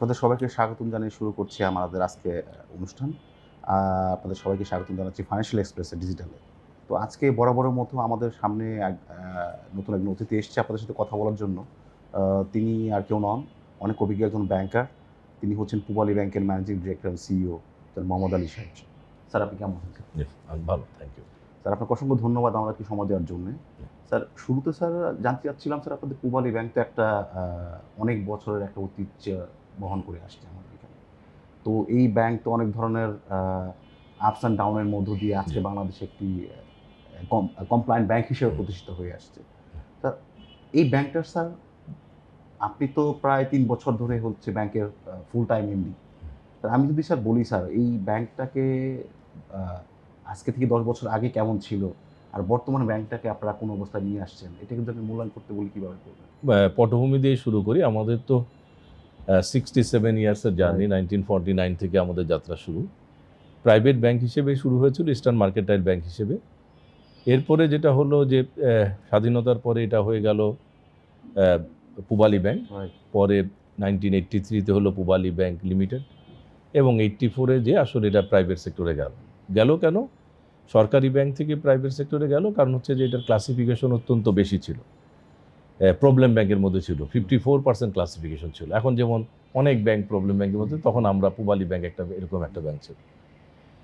আপনাদের সবাইকে স্বাগতম জানিয়ে শুরু করছি আমাদের আজকে অনুষ্ঠান। আপনাদের সবাইকে স্বাগতম জানাচ্ছি ফাইন্যান্সিয়াল এক্সপ্রেসে ডিজিটালে। তো আজকে বরাবরের মতো আমাদের সামনে এক নতুন একজন অতিথি এসছে আপনাদের সাথে কথা বলার জন্য। তিনি আর কেউ নন, অনেক অভিজ্ঞ একজন ব্যাংকার। তিনি হচ্ছেন পূবালী ব্যাংকের ম্যানেজিং ডিরেক্টর এবং সিইও স্যার মোহাম্মদ আলী সাহেব। স্যার আপনি কেমন আছেন? জি, আমি ভালো, থ্যাংক ইউ। স্যার আপনাকে অসংখ্য ধন্যবাদ আমাদেরকে সময় দেওয়ার জন্যে। স্যার শুরুতে স্যার জানতে চাচ্ছিলাম স্যার আপনাদের পূবালী ব্যাংক তো একটা অনেক বছরের একটা ঐতিহ্য বহন করে আসছে আমাদের এখানে। তো এই ব্যাংক তো অনেক ধরনের আপস অ্যান্ড ডাউন এর মধ্য দিয়ে আজকে জি। বাংলাদেশে একটি কমপ্লায়েন্ট ব্যাংক হিসেবে প্রতিষ্ঠিত হয়ে আসছে। স্যার এই ব্যাংকটার স্যার আপনি তো প্রায় ৩ বছর ধরে হচ্ছে ব্যাংকের ফুল টাইম এমডি। স্যার আমি যদি স্যার বলি স্যার এই ব্যাংকটাকে আ আজকে থেকে ১০ বছর আগে কেমন ছিল? আর বর্তমানে ব্যাংকটাকে আপনারা কোন অবস্থায় নিয়ে আসছেন? এটা কিন্তু আমি মূল্যায়ন করতে বলি কিভাবে করবেন? পটভূমি দিয়ে শুরু করি। আমাদের তো 67 ইয়ার্সের জার্নি, রাইট। 1949 থেকে আমাদের যাত্রা শুরু। প্রাইভেট ব্যাংক হিসেবে শুরু হয়েছিল ইস্টার্ন মার্কেন্টাইল ব্যাংক হিসেবে। এরপরে যেটা হলো যে স্বাধীনতার পরে এটা হয়ে গেল অ্যা পূবালী ব্যাংক। রাইট। পরে 1983 তে হলো পূবালী ব্যাংক লিমিটেড এবং 84 এ যে আসলে এটা প্রাইভেট সেক্টরে গেল। গেল কেন? সরকারি ব্যাংক থেকে প্রাইভেট সেক্টরে গেল কারণ হচ্ছে যে এটার ক্লাসিফিকেশন অত্যন্ত বেশি ছিল। প্রবলেম ব্যাংকের মধ্যে ছিল। 54% ক্লাসিফিকেশন ছিল। এখন যেমন অনেক ব্যাংক প্রবলেম ব্যাংকের মধ্যে, তখন আমরা পূবালী ব্যাংক এরকম একটা ব্যাংক ছিল।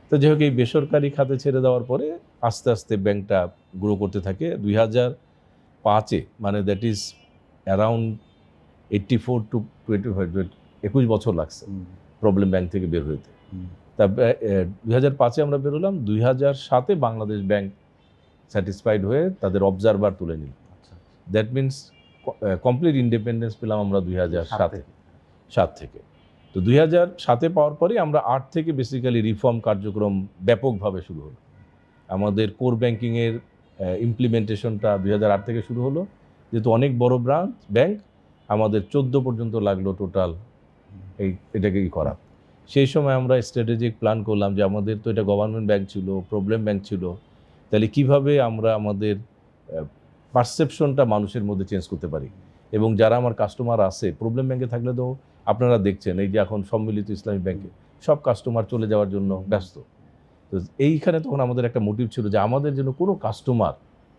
তো যাই হোক, এই বেসরকারি খাতে ছেড়ে দেওয়ার পরে আস্তে, আস্তে ব্যাংকটা গ্রো করতে থাকে। 2005 এ মানে দ্যাট ইজ অ্যারাউন্ড 84 টু 25 21 বছর লাগছে হুম, প্রবলেম ব্যাংক থেকে বের হইতে। হুম। তা 2005 এ আমরা বেরোলাম। 2007 এ বাংলাদেশ ব্যাংক স্যাটিসফাইড হয়ে তাদের অবজারভার তুলে নিল। আচ্ছা। দ্যাট মিনস কমপ্লিট ইন্ডিপেন্ডেন্স পেলাম আমরা 2007 এ। 7 থেকে। তো 2007 এ পাওয়ার পরেই আমরা 8 থেকে বেসিক্যালি রিফর্ম কার্যক্রম ব্যাপকভাবে শুরু হলো। আমাদের কোর ব্যাংকিংয়ের ইমপ্লিমেন্টেশনটা 2008 থেকে শুরু হলো। যেহেতু অনেক বড় ব্যাংক, আমাদের 14 পর্যন্ত লাগলো টোটাল এটাকে করা। সেই সময় আমরা স্ট্র্যাটেজিক প্ল্যান করলাম যে আমাদের তো এটা গভর্নমেন্ট ব্যাংক ছিল, প্রবলেম ব্যাংক ছিল। তাহলে কিভাবে আমরা আমাদের পারসেপশনটা মানুষের মধ্যে চেঞ্জ করতে পারি, এবং যারা আমার কাস্টমার আছে প্রবলেম ব্যাংকে থাকলে তো আপনারা দেখছেন এই যে এখন সম্মিলিত ইসলামী ব্যাংকে সব কাস্টমার চলে যাওয়ার জন্য ব্যস্ত। তো এইখানে তখন আমাদের একটা মোটিভ ছিল যে আমাদের যেন কোনো কাস্টমার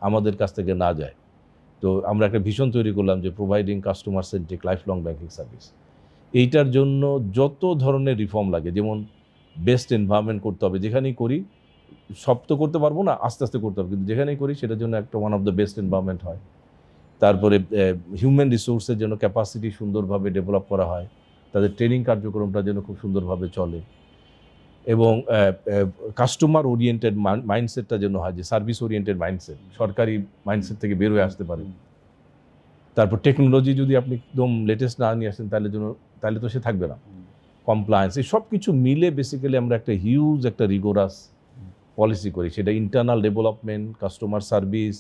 আমাদের কাছ থেকে না যায়। তো আমরা একটা ভিশন তৈরি করলাম যে providing customer centric life long banking service. এইটার জন্য যত ধরনের রিফর্ম লাগে, যেমন বেস্ট এনভায়রনমেন্ট করতে হবে, যেখানেই করি সব তো করতে পারবো না, আস্তে আস্তে করতে হবে, কিন্তু যেখানেই করি সেটার জন্য একটা one of the best environment হয়। তারপরে হিউম্যান রিসোর্সের জন্য ক্যাপাসিটি সুন্দরভাবে ডেভেলপ করা হয়, তাদের ট্রেনিং কার্যক্রমটা যেন খুব সুন্দরভাবে চলে, এবং কাস্টমার ওরিয়েন্টেড মাইন্ডসেটটা যেন হয়, যে সার্ভিস ওরিয়েন্টেড মাইন্ডসেট, সরকারি মাইন্ডসেট থেকে বের হয়ে আসতে পারে। তারপর টেকনোলজি যদি আপনি একদম লেটেস্ট না নিয়ে আসেন তাহলে তো সে থাকবে না। কমপ্লায়েন্স, এই সব কিছু মিলে বেসিক্যালি আমরা একটা হিউজ একটা রিগোরাস পলিসি করি। সেটা ইন্টারনাল ডেভেলপমেন্ট, কাস্টমার সার্ভিস,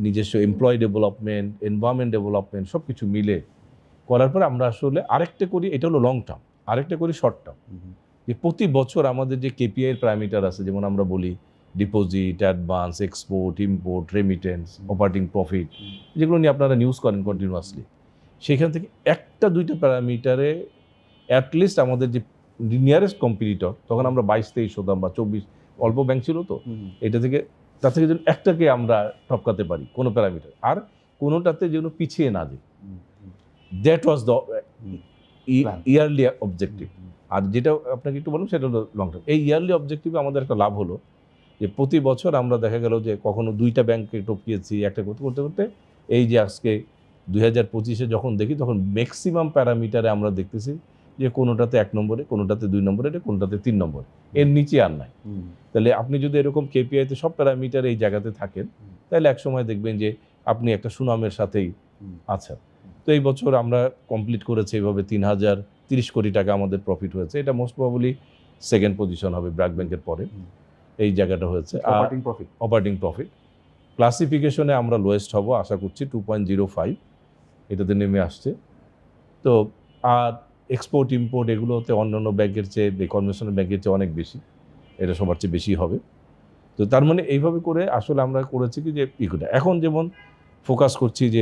নিজস্ব এমপ্লয়ি ডেভেলপমেন্ট, এনভায়রনমেন্ট ডেভেলপমেন্ট, সব কিছু মিলে করার পরে আমরা আসলে আরেকটা করি, এটা হলো লং টার্ম, আরেকটা করি শর্ট টার্ম। যে প্রতি বছর আমাদের যে কেপিআই এর প্যারামিটার আছে, যেমন আমরা বলি deposit, advance, export, import, remittance, operating profit, যেগুলো নিয়ে আপনারা নিউজ করেন কন্টিনিউয়াসলি, সেখান থেকে একটা দুইটা প্যারামিটারে অ্যাটলিস্ট আমাদের যে নিয়ারেস্ট কম্পিটিটর, তখন আমরা 22-23 হতাম বা 24, অল্প ব্যাংক ছিল তো, এটা থেকে তার থেকে যেন একটাকে আমরা টপকাতে পারি কোনো প্যারামিটার, আর কোনোটাতে যেন পিছিয়ে না যাই। That was the yearly objective. আর যেটা আপনাকে একটু বললাম সেটা হলো লং টার্ম। এই ইয়ারলি অবজেক্টিভে আমাদের একটা লাভ হলো যে প্রতি বছর আমরা দেখা গেল যে কখনো 2টা ব্যাংকে টপকিয়েছি, একটা করতে করতে করতে এই যে আজকে 2025-এ যখন দেখি, তখন ম্যাক্সিমাম প্যারামিটারে আমরা দেখতেছি যে কোনোটাতে 1 নম্বরে, কোনোটাতে 2 নম্বরে, কোনোটাতে 3 নম্বরে, এর নিচে আর নাই। তাহলে আপনি যদি এরকম কেপিআইতে সব প্যারামিটার এই জায়গাতে থাকেন, তাহলে একসময় দেখবেন যে আপনি একটা সুনামের সাথেই আছেন। তো এই বছর আমরা কমপ্লিট করেছি এভাবে 3030 কোটি টাকা আমাদের প্রফিট হয়েছে। এটা মোস্ট প্রবাবলি সেকেন্ড পজিশন হবে ব্র্যাক ব্যাংকের পরে। এই জায়গাটা হয়েছে অপারেটিং প্রফিট। ক্লাসিফিকেশনে আমরা লোয়েস্ট হব আশা করছি, 2.05 এটাতে নেমে আসছে। তো আর এক্সপোর্ট ইম্পোর্ট এগুলোতে অন্যান্য ব্যাংকের চেয়ে, কনভেনশনাল ব্যাংকের চেয়ে অনেক বেশি, এটা সবার চেয়ে বেশি হবে। তো তার মানে এইভাবে করে আসলে আমরা করেছি কি যে এখন যেমন ফোকাস করছি যে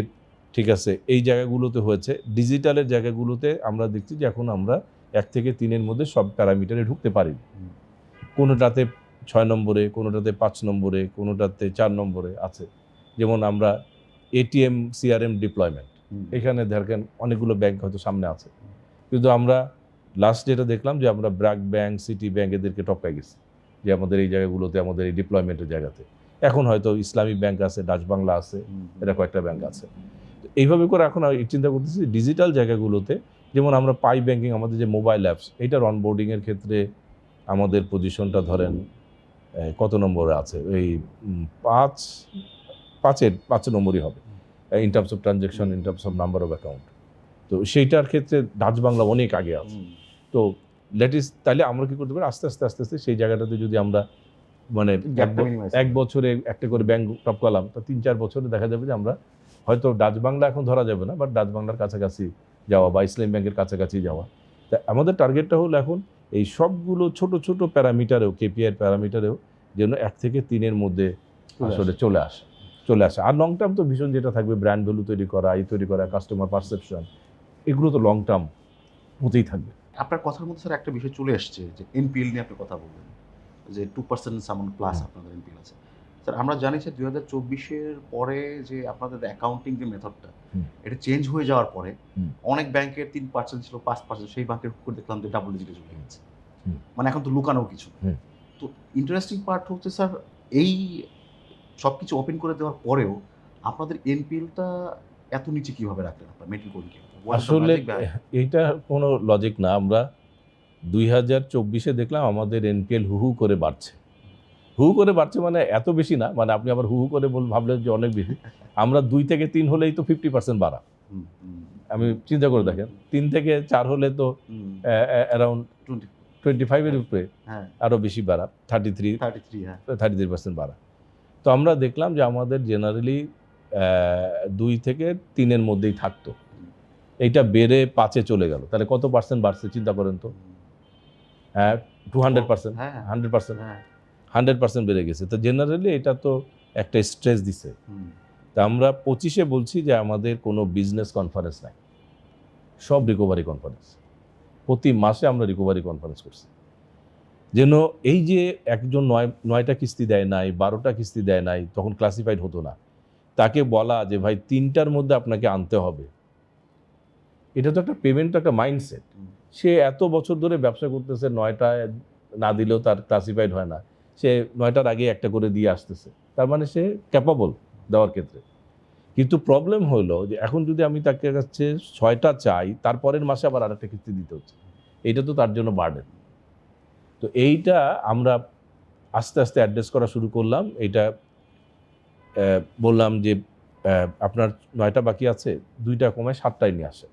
ঠিক আছে, এই জায়গাগুলোতে হয়েছে। ডিজিটালের জায়গাগুলোতে আমরা দেখছি যে এখন আমরা 1 থেকে 3-এর মধ্যে সব প্যারামিটারে ঢুকতে পারি। কোনোটাতে 6 নম্বরে, কোনোটাতে 5 নম্বরে, কোনোটাতে 4 নম্বরে আছে। যেমন আমরা এটিএম সিআরএম ডিপ্লয়মেন্ট, এখানে দেখেন অনেকগুলো ব্যাংক হয়তো সামনে আছে, কিন্তু আমরা লাস্ট যেটা দেখলাম যে আমরা ব্র্যাক ব্যাংক, সিটি ব্যাংক এদেরকে টপকাই গেছি যে আমাদের এই জায়গাগুলোতে, আমাদের এই ডিপ্লয়মেন্টের জায়গাতে। এখন হয়তো ইসলামী ব্যাংক আছে, ডাচ বাংলা আছে, এটা কয়েকটা ব্যাংক আছে। তো এইভাবে করে এখন চিন্তা করতেছি ডিজিটাল জায়গাগুলোতে, যেমন আমরা পাই ব্যাংকিং, আমাদের যে মোবাইল অ্যাপস, এইটার অনবোর্ডিংয়ের ক্ষেত্রে আমাদের পজিশনটা ধরেন কত নম্বরে আছে, এই 5 নম্বরই হবে in terms of transaction, in terms of number of account. তো সেইটার ক্ষেত্রে ডাচ বাংলা অনেক আগে আছে। তো তাহলে আমরা কি করতে পারি, আস্তে আস্তে সেই জায়গাটাতে যদি আমরা মানে এক বছরে একটা করে ব্যাংক টপকালাম, তো 3-4 বছরে দেখা যাবে যে আমরা হয়তো ডাচ বাংলা এখন ধরা যাবে না, বাট ডাচ বাংলার কাছাকাছি যাওয়া বা ইসলামী ব্যাংকের কাছাকাছি যাওয়া। তা আমাদের টার্গেটটা হলো এখন এই সবগুলো ছোট ছোট প্যারামিটারেও, কেপিআই প্যারামিটারেও যেন 1 থেকে 3-এর মধ্যে আসলে চলে আসে। আর লং টার্ম তো ভীষণ যেটা থাকবে, ব্র্যান্ড ভ্যালু তৈরি করা, কাস্টমার পারসেপশন, এগুলো তো লং টার্ম হতেই থাকবে। আপনার কথার মধ্যে স্যার একটা বিষয় চলে আসছে যে এনপিএল নিয়ে আপনি কথা বলবেন, যে 2% সামান প্লাস আপনাদের এনপিএল আছে। স্যার আমরা জানি যে 2024-এর পরে যে আপনাদের অ্যাকাউন্টিং যে মেথডটা, এটা চেঞ্জ হয়ে যাওয়ার পরে অনেক ব্যাংকের 3% ছিল, 5%, সেই ব্যাংকের করে দেখলাম যে ডাবল ডিজিটে চলে গেছে। মানে এখন তো লুকানো কিছু। তো ইন্টারেস্টিং পার্ট হচ্ছে স্যার, এই সব কিছু ওপেন করে দেওয়ার পরেও আপনাদের এনপিএলটা এত নিচে কিভাবে রাখলেন আপনারা, মেনটেন করলেন কিভাবে? আসলে এইটা কোনো লজিক না। আমরা 2024-এ দেখলাম আমাদের এনপিএল হু করে বাড়ছে। মানে এত বেশি না, মানে আপনি আবার হু করে ভাবলেন যে অনেক বেশি। আমরা 2 থেকে 3 হলেই তো 50% বাড়া। আমি চিন্তা করে দেখেন, 3 থেকে 4 হলে তো অ্যারাউন্ড 25-এর উপরে আরও বেশি বাড়া, 33% বাড়া। তো আমরা দেখলাম যে আমাদের জেনারেলি 2 থেকে 3-এর মধ্যেই থাকতো, এইটা বেড়ে 5-এ চলে গেল। তাহলে কত পার্সেন্ট বাড়ছে চিন্তা করেন তো। 200%, 100% বেড়ে গেছে। তো জেনারেলি এটা তো একটা স্ট্রেস দিছে। তা আমরা 25-এ বলছি যে আমাদের কোনো বিজনেস কনফারেন্স নাই, সব রিকভারি কনফারেন্স। প্রতি মাসে আমরা রিকভারি কনফারেন্স করছি, যেন এই যে একজন 9টা কিস্তি দেয় নাই, 12টা কিস্তি দেয় নাই, তখন ক্লাসিফাইড হতো না, তাকে বলা যে ভাই 3টার মধ্যে আপনাকে আনতে হবে। এটা তো একটা পেমেন্ট, একটা মাইন্ডসেট। সে এত বছর ধরে ব্যবসা করতেছে, 9টা না দিলেও তার ক্লাসিফাইড হয় না, সে 9টার আগে একটা করে দিয়ে আসতেছে, তার মানে সে ক্যাপাবল দেওয়ার ক্ষেত্রে। কিন্তু প্রবলেম হলো যে এখন যদি আমি তাকে কাছে 6টা চাই, তারপরের মাসে আবার আরেকটা কিস্তি দিতে হচ্ছে, এইটা তো তার জন্য বার্ডেন। তো এইটা আমরা আস্তে আস্তে অ্যাড্রেস করা শুরু করলাম। এইটা বললাম যে আপনার 9টা বাকি আছে, 2টা কমায় 7টায় নিয়ে আসে,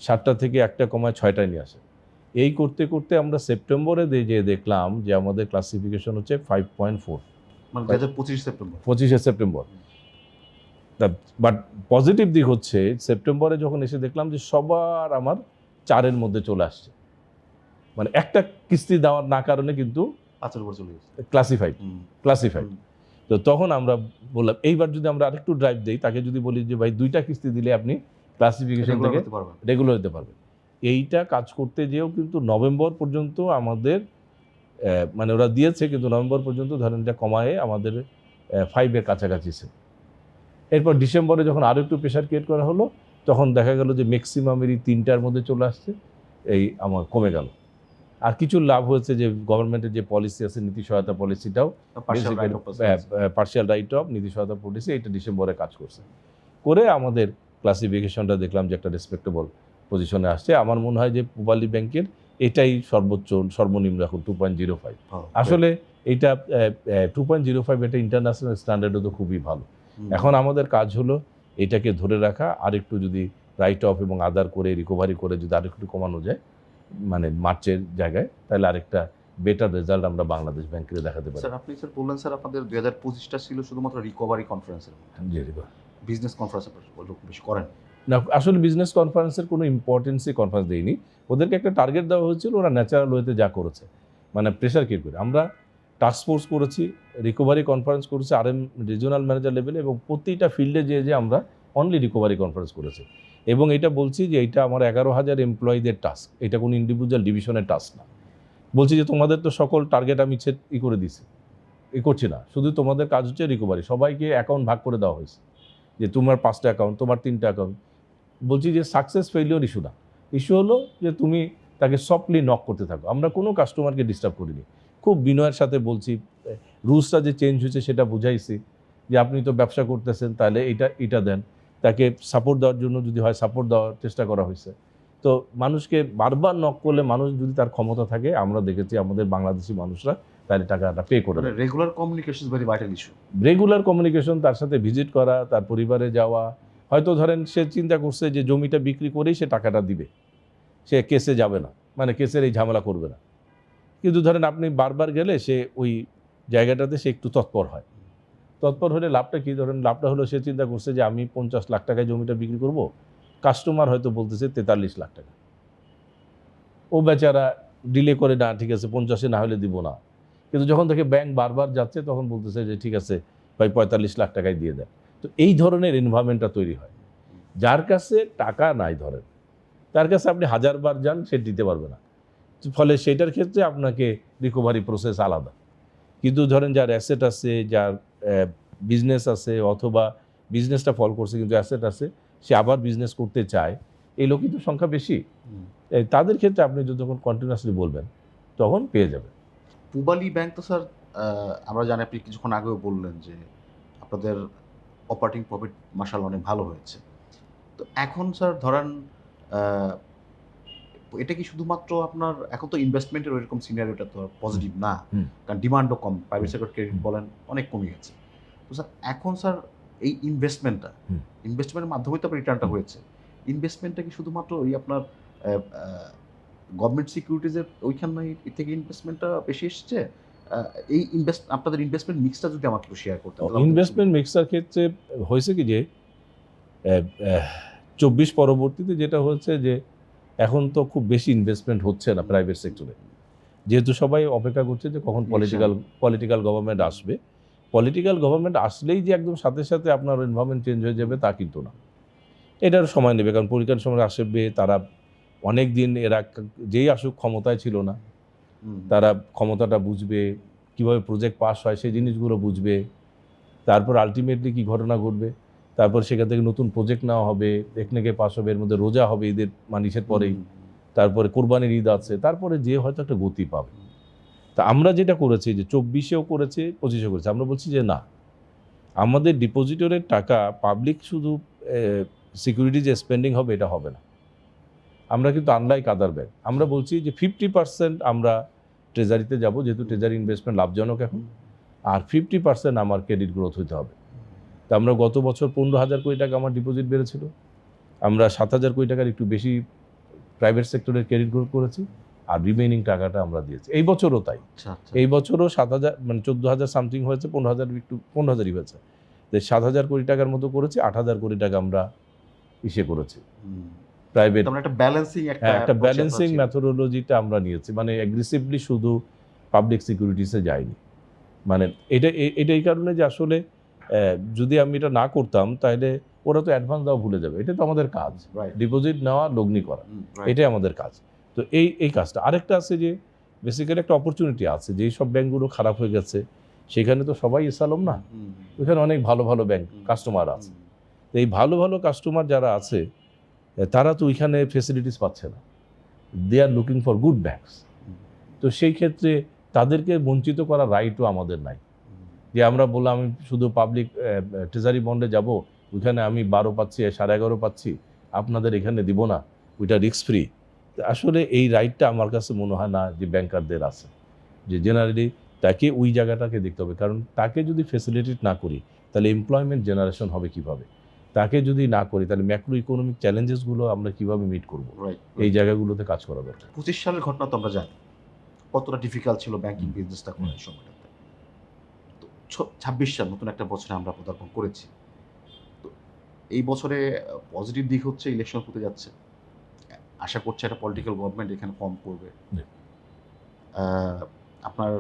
7টা থেকে 1টা কমায় 6টায় নিয়ে আসে। এই করতে করতে আমরা সেপ্টেম্বরে যে দেখলাম যে আমাদের ক্লাসিফিকেশন হচ্ছে 5.4, মানে 25 সেপ্টেম্বর। বাট পজিটিভ দিক হচ্ছে সেপ্টেম্বরে যখন এসে দেখলাম যে সবার আমার 4-এর মধ্যে চলে আসছে, মানে একটা কিস্তি দেওয়ার না কারণে কিন্তু 5-এর উপর চলে গেছে, ক্লাসিফাইড। তো তখন আমরা বললাম এইবার যদি আমরা আরেকটু ড্রাইভ দিই, তাকে যদি বলি যে ভাই 2টা কিস্তি দিলে আপনি ক্লাসিফিকেশন থেকে রেগুলার হতে পারবেন। এইটা কাজ করতে যেও কিন্তু নভেম্বর পর্যন্ত আমাদের মানে ওরা দিয়েছে, কিন্তু নভেম্বর পর্যন্ত ধরেন এটা কমায়ে আমাদের 5-এর কাছাকাছি ছিল। এরপর ডিসেম্বরে যখন আরও একটু প্রেশার ক্রিয়েট করা হলো, তখন দেখা গেল যে ম্যাক্সিমামেরই 3টার মধ্যে চলে আসছে, এই আমার কমে গেল। আর কিছু লাভ হয়েছে যে গভর্নমেন্টের যে পলিসি আছে, নীতি সহায়তা পলিসিটাও, পার্শিয়াল রাইট অফ নীতি সহায়তা পলিসি, এটা ডিসেম্বরে কাজ করছে, করে আমাদের ক্লাসিফিকেশনটা দেখলাম যে একটা রেসপেক্টেবল পজিশনে আসছে। আমার মনে হয় যে পূবালী ব্যাংকের এটাই সর্বনিম্ন এখন 2.05। আসলে এইটা 2.05, এটা ইন্টারন্যাশনাল স্ট্যান্ডার্ডও তো খুবই ভালো। এখন আমাদের কাজ হলো এটাকে ধরে রাখা, আর একটু যদি রাইট অফ এবং আদার করে রিকভারি করে যদি আরেকটু কমানো যায়, মানে মার্চের জায়গায়, তাহলে আরেকটা বেটার রেজাল্ট আমরা বাংলাদেশ ব্যাংকে দেখাতে পারি। স্যার আপনি স্যার বললেন স্যার আপনাদের 2025টা ছিল শুধুমাত্র রিকভারি কনফারেন্সের, বিজনেস কনফারেন্স বেশি করেন না। আসলে বিজনেস কনফারেন্সের কোনো ইম্পর্টেন্সই কনফারেন্স দেয়নি, ওদেরকে একটা টার্গেট দেওয়া হয়েছিল, ওরা ন্যাচারাল ওয়েতে যা করেছে, মানে প্রেশার ক্রিয়েট করে। আমরা টাস্ক ফোর্স করেছি, রিকভারি কনফারেন্স করেছি RM রিজিওনাল ম্যানেজার লেভেলে, এবং প্রতিটা ফিল্ডে যে আমরা অনলি রিকভারি কনফারেন্স করেছে। এবং এটা বলছি যে এটা আমার 11,000 এমপ্লয়ীদের টাস্ক, এটা কোনো ইন্ডিভিজুয়াল ডিভিশনের টাস্ক না। বলছি যে তোমাদের তো সকল টার্গেট আমি করে দিছি, করছি না, শুধু তোমাদের কাজ হচ্ছে রিকভারি। সবাইকে অ্যাকাউন্ট ভাগ করে দেওয়া হয়েছে, যে তোমার 5টা অ্যাকাউন্ট, তোমার 3টা অ্যাকাউন্ট। বলছি যে সাকসেস ফেলিওর ইস্যু না, ইস্যু হলো যে তুমি তাকে সফটলি নক করতে থাকো। আমরা কোনো কাস্টমারকে ডিস্টার্ব করিনি, খুব বিনয়ের সাথে বলছি, রুলসটা যে চেঞ্জ হয়েছে সেটা বুঝাইছি, যে আপনি তো ব্যবসা করতেছেন তাহলে এটা দেন, তাকে সাপোর্ট দেওয়ার জন্য যদি হয় সাপোর্ট দেওয়ার চেষ্টা করা হয়েছে। তো মানুষকে বারবার নক করলে, মানুষ যদি তার ক্ষমতা থাকে, আমরা দেখেছি আমাদের বাংলাদেশি মানুষরা তাহলে টাকাটা পে করে দেয়। Regular communication very vital issue. Regular communication, তার সাথে ভিজিট করা, তার পরিবারে যাওয়া। হয়তো ধরেন সে চিন্তা করছে যে জমিটা বিক্রি করেই সে টাকাটা দিবে, সে কেসে যাবে না, মানে কেসের এই ঝামেলা করবে না। কিন্তু ধরেন আপনি বারবার গেলে সে ওই জায়গাটাতে সে একটু তৎপর হয়। তৎপর হলে লাভটা কী? ধরেন লাভটা হলো সে চিন্তা করছে যে আমি 50 লাখ টাকায় জমিটা বিক্রি করব, কাস্টমার হয়তো বলতেছে 43 লাখ টাকা। ও বেচারা ডিলে করে, না ঠিক আছে 50-এ না হলে দিব না। কিন্তু যখন থেকে ব্যাংক বারবার যাচ্ছে তখন বলতেছে যে ঠিক আছে ভাই 45 লাখ টাকায় দিয়ে দেয়। তো এই ধরনের এনভায়রনমেন্টটা তৈরি হয়। যার কাছে টাকা নাই ধরেন, তার কাছে আপনি 1000 বার যান, সে দিতে পারবে না। ফলে সেটার ক্ষেত্রে আপনাকে রিকভারি প্রসেস আলাদা। কিন্তু ধরেন যার অ্যাসেট আছে, যার বিজনেস আছে, অথবা বিজনেসটা ফল করছে কিন্তু অ্যাসেট আছে, সে আবার বিজনেস করতে চায়, এই লোকই তো সংখ্যা বেশি। তাদের ক্ষেত্রে আপনি যখন কন্টিনিউয়াসলি বলবেন তখন পেয়ে যাবেন। পূবালী ব্যাংক তো স্যার, আমরা জানি আপনি কিছুক্ষণ আগেও বললেন যে আপনাদের অপারেটিং প্রফিট মাশাআল্লাহ অনেক ভালো হয়েছে। তো এখন স্যার ধরেন এটা কি শুধুমাত্র আপনার, এখন তো ইনভেস্টমেন্টের ওইরকম সিনারিওটা তো পজিটিভ না, কারণ ডিমান্ডও কম, প্রাইভেট সেক্টর ক্রেডিট বলেন অনেক কমে গেছে। তো স্যার এখন স্যার এই ইনভেস্টমেন্টের মাধ্যমে তো আপনার রিটার্নটা হয়েছে। ইনভেস্টমেন্টটা কি শুধুমাত্র ওই আপনার গভর্নমেন্ট সিকিউরিটিজের ওইখানে থেকে ইনভেস্টমেন্টটা বেশি এসছে? এই আপনাদের ইনভেস্টমেন্ট মিক্সটা যদি আমাকে একটু শেয়ার করতেন। ইনভেস্টমেন্ট মিক্সটার ক্ষেত্রে হয়েছে কি যে 24 পরবর্তীতে যেটা হচ্ছে যে এখন তো খুব বেশি ইনভেস্টমেন্ট হচ্ছে না প্রাইভেট সেক্টরে, যেহেতু সবাই অপেক্ষা করছে যে কখন পলিটিক্যাল গভর্নমেন্ট আসবে। পলিটিক্যাল গভর্নমেন্ট আসলেই যে একদম সাথে সাথে আপনার এনভায়রনমেন্ট চেঞ্জ হয়ে যাবে তা কিন্তু না, এটার সময় নেবে। কারণ পলিটিক্যাল সময় আসবে, তারা অনেক দিন এরা যেই আসুক ক্ষমতায় ছিল না, তারা ক্ষমতাটা বুঝবে, কিভাবে প্রজেক্ট পাস হয় সেই জিনিসগুলো বুঝবে, তারপর আলটিমেটলি কি ঘটনা ঘটবে, তারপর সেখান থেকে নতুন প্রজেক্ট নেওয়া হবে, টেকনিকে পাস হবে, এর মধ্যে রোজা হবে ঈদের মানিসের পরেই, তারপরে কোরবানির ঈদ আছে, তারপরে যে হয়তো একটা গতি পাবে। তা আমরা যেটা করেছি যে 24-এও করেছে, 25-এও করেছে, আমরা বলছি যে না, আমাদের ডিপোজিটরের টাকা পাবলিক শুধু সিকিউরিটি যে স্পেন্ডিং হবে এটা হবে না। আমরা কিন্তু আনলাইক আদার ব্যাংক, আমরা বলছি যে 50% আমরা ট্রেজারিতে যাব, যেহেতু ট্রেজারি ইনভেস্টমেন্ট লাভজনক এখন, আর 50% আমার ক্রেডিট গ্রোথ হতে হবে। তা আমরা গত বছর 15,000 কোটি টাকা আমার ডিপোজিট বেড়েছিল, আমরা 7,000 কোটি টাকার একটু বেশি প্রাইভেট সেক্টরের ক্রেডিট গ্রোথ করেছি, আর রিমেইনিং টাকাটা আমরা দিয়েছি। এই বছরও তাই। এই বছরও 7,000 মানে 14,000 সামথিং হয়েছে, 15,000 একটু 15,000ই হয়েছে। 7,000 কোটি টাকার মতো করেছি, 8,000 কোটি টাকা আমরা করেছি প্রাইভেট। একটা ব্যালেন্সিং মেথোডোলজিটা আমরা নিয়েছি, মানে অ্যাগ্রেসিভলি শুধু পাবলিক সিকিউরিটিসে যায়নি। মানে এটা এই কারণে যে আসলে যদি আমি এটা না করতাম তাহলে ওরা তো অ্যাডভান্স দেওয়া ভুলে যাবে। এটা তো আমাদের কাজ, ডিপোজিট নেওয়া, লগ্নি করা, এটাই আমাদের কাজ। তো এই কাজটা। আরেকটা আছে যে বেসিক্যালি একটা অপরচুনিটি আছে, যে সব ব্যাংকগুলো খারাপ হয়ে গেছে সেখানে তো সবাই এসালম না, ওখানে অনেক ভালো ভালো ব্যাংক কাস্টমার আছে। তো এই ভালো ভালো কাস্টমার যারা আছে তারা তো ওইখানে ফেসিলিটিস পাচ্ছে না, they are looking for good banks. তো সেই ক্ষেত্রে তাদেরকে বঞ্চিত করার রাইটও আমাদের নাই, যে আমরা বললাম আমি শুধু পাবলিক ট্রেজারি বন্ডে যাব, ওইখানে আমি 12 পাচ্ছি, 11.5 পাচ্ছি, আপনাদের এখানে দিব না, ওইটা রিস্ক ফ্রি। আসলে এই রাইটটা আমার কাছে মনে হয় না যে ব্যাংকারদের আছে, যে জেনারেলি তাকে ওই জায়গাটাকে দেখতে হবে। কারণ তাকে যদি ফেসিলিটেট না করি তাহলে এমপ্লয়মেন্ট জেনারেশন হবে কিভাবে, তাকে যদি না করি তাহলে ম্যাক্রো ইকোনমিক চ্যালেঞ্জেসগুলো আমরা কিভাবে মিট করব, এই জায়গাগুলোতে কাজ করা দরকার। 25 সালের ঘটনা তো আমরা জানি কতটা ডিফিকাল্ট ছিল ব্যাংকিং বিজনেসটা করার সময়টাতে। তো 26 সাল নতুন একটা বছরে আমরা পদার্পণ করেছি। তো এই বছরে পজিটিভ দিক হচ্ছে ইলেকশন হতে যাচ্ছে, আশা করছি একটা পলিটিক্যাল গভর্নমেন্ট এখানে ফর্ম করবে। আপনার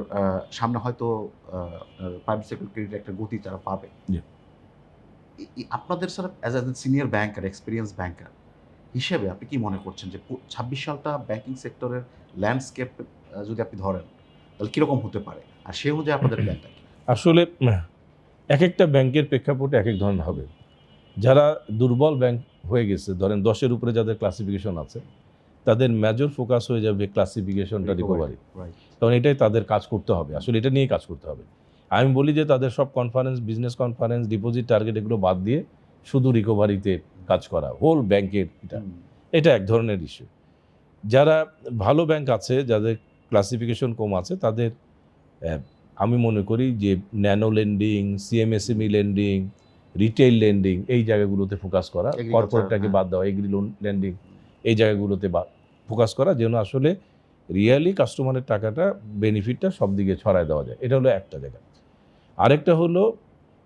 সামনে হয়তো প্রাইভেট সেক্টর ক্রেডিট একটা গতি তারা পাবে। আপনাদের sir as a senior banker, experience banker হিসেবে আপনি কি মনে করছেন যে 26 সালটা ব্যাংকিং সেক্টরের ল্যান্ডস্কেপ যদি আপনি ধরেন, তাহলে কিরকম হতে পারে? আর সেই অনুযায়ী আপনাদের প্ল্যানটা কি? আসলে এক একটা ব্যাংকের প্রেক্ষাপটে এক এক ধরনের হবে। যারা দুর্বল ব্যাংক হয়ে গেছে, ধরেন 10-এর উপরে যাদের ক্লাসিফিকেশন আছে, তাদের মেজর ফোকাস হয়ে যাবে ক্লাসিফিকেশনটা রিকভারি। রাইট। কারণ এটাই তাদের কাজ করতে হবে, আসলে এটা নিয়েই কাজ করতে হবে। আমি বলি যে তাদের সব conference, business conference, deposit target এগুলো বাদ দিয়ে শুধু রিকভারিতে কাজ করা, হোল ব্যাংকের এটা এক ধরনের ইস্যু। যারা ভালো ব্যাংক আছে, যাদের ক্লাসিফিকেশন কম আছে, তাদের আমি মনে করি যে nano lending, CMSME lending, retail lending এই জায়গাগুলোতে ফোকাস করা, Agriculture, কর্পোরেটটাকে বাদ দেওয়া, এগ্রি লোন লেন্ডিং এই জায়গাগুলোতে ফোকাস করা, যেন আসলে রিয়েলি কাস্টমারের টাকাটা, বেনিফিটটা সব দিকে ছড়ায় দেওয়া যায়। এটা হলো একটা জায়গা। আরেকটা হলো